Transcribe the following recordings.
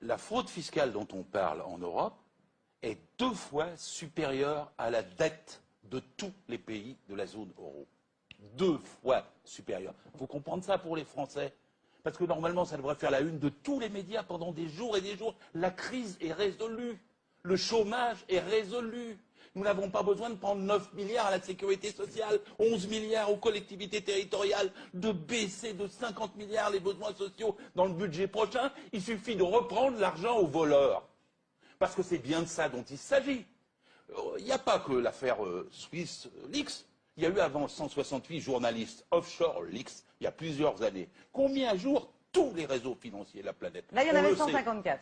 la fraude fiscale dont on parle en Europe est 2 fois supérieure à la dette de tous les pays de la zone euro. 2 fois supérieure. Il faut comprendre ça pour les Français. Parce que normalement, ça devrait faire la une de tous les médias pendant des jours et des jours. La crise est résolue. Le chômage est résolu. Nous n'avons pas besoin de prendre 9 milliards à la sécurité sociale, 11 milliards aux collectivités territoriales, de baisser de 50 milliards les besoins sociaux dans le budget prochain. Il suffit de reprendre l'argent aux voleurs. Parce que c'est bien de ça dont il s'agit. Il n'y a pas que l'affaire Swiss Leaks. Il y a eu avant 168 journalistes offshore Leaks, il y a plusieurs années, qui ont mis à jour tous les réseaux financiers de la planète. Là, il y en avait 154.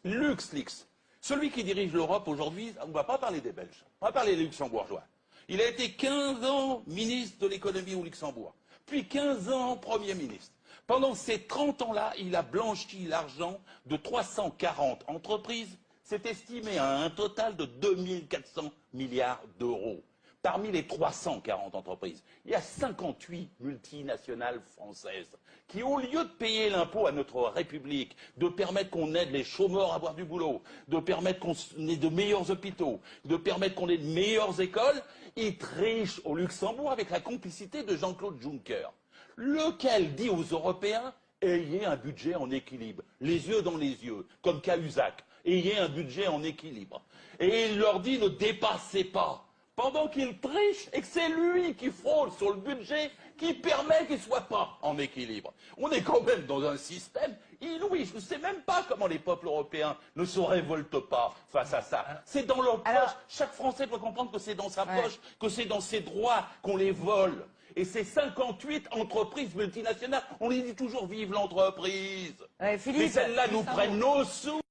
LuxLeaks. Celui qui dirige l'Europe aujourd'hui, on ne va pas parler des Belges, on va parler des Luxembourgeois. Il a été 15 ans ministre de l'économie au Luxembourg, puis 15 ans Premier ministre. Pendant ces 30 ans-là, il a blanchi l'argent de 340 entreprises. C'est estimé à un total de 2400 milliards d'euros. Parmi les 340 entreprises, il y a 58 multinationales françaises qui, au lieu de payer l'impôt à notre République, de permettre qu'on aide les chômeurs à avoir du boulot, de permettre qu'on ait de meilleurs hôpitaux, de permettre qu'on ait de meilleures écoles, ils trichent au Luxembourg avec la complicité de Jean-Claude Juncker, lequel dit aux Européens « ayez un budget en équilibre, les yeux dans les yeux, comme Cahuzac, ayez un budget en équilibre ». Et il leur dit « ne dépassez pas ». Pendant qu'il triche et que c'est lui qui fraude sur le budget qui permet qu'il ne soit pas en équilibre. On est quand même dans un système inouï. Je ne sais même pas comment les peuples européens ne se révoltent pas face à ça. C'est dans leur poche. Chaque Français doit comprendre que c'est dans sa poche, que c'est dans ses droits qu'on les vole. Et ces 58 entreprises multinationales, on les dit toujours vive l'entreprise. Philippe, mais celles-là nous prennent nos sous.